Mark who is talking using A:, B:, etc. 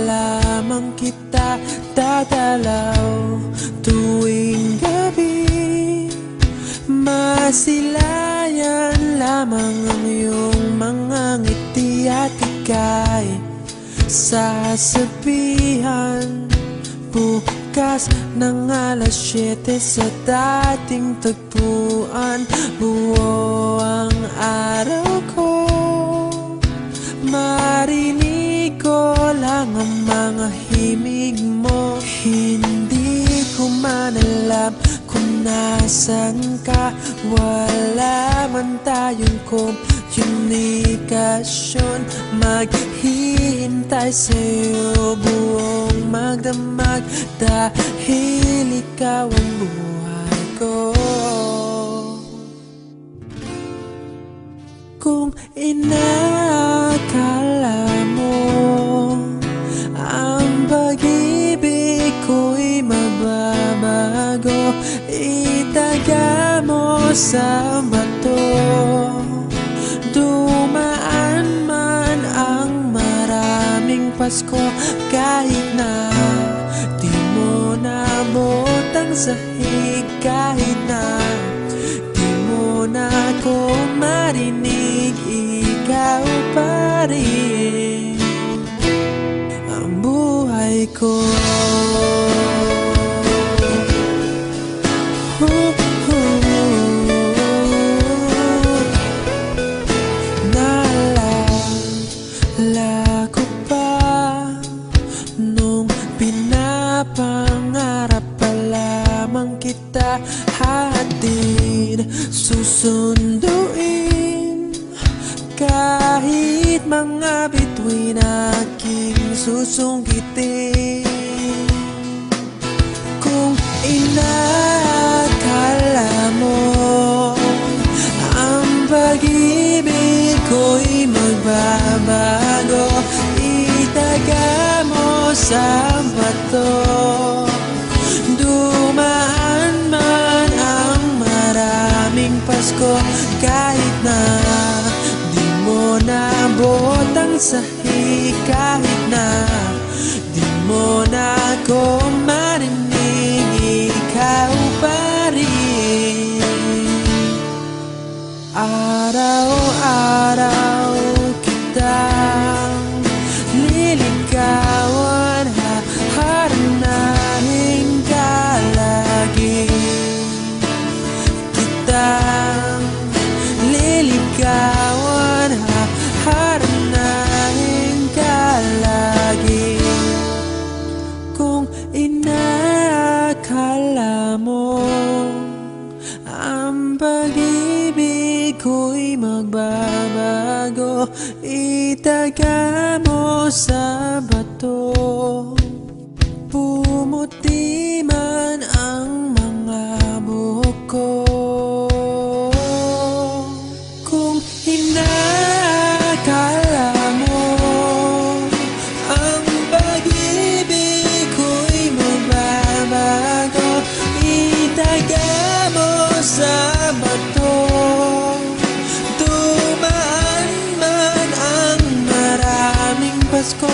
A: lamang kita dadalaw tuwing gabi. Masilayan lamang ang iyong mga ngiti at ika'y sasabihan bukas ng alas 7 sa dating tagpuan. Buo ang araw ko, marinig ko lang ang mga himig mo. Hindi ko man alam kung nasan ka, wala man tayong komunikasyon. Maghihintay sa'yo buong magdamag dahil ikaw ang buhay ko. Kung inakala mo ang pag-ibig ko'y mababago, itaga mo sa bato. Dumaan man ang maraming Pasko, kahit na di mo nabot ang sahig, kahit na di mo na ako marinig, ikaw pa rin ang buhay ko. Naalala ko pa nung pinapangarap pa lamang kita, hatid susunduin kahit mga bituin aking susungkitin. Kung inakala mo ang pag-ibig ko'y magbabago, itaga mo sa bato. Dumaan man ang maraming Pasko, kahit na di mo nabot ang sahig, kahit na di mo na ako marinig, ikaw pa rin. Araw-araw kitang liligawan, haharanahin ka lagi. Kitang liligawan, haharanahin ka lagi. Kung inakala mo ang pag-ibig ko'y magbabago, itaga mo sa bato. Pumuti man ang mga buhok ko. Kung inakala mo ang pag-ibig ko'y magbabago, itaga mo sa bato. Dumaan man ang maraming Pasko,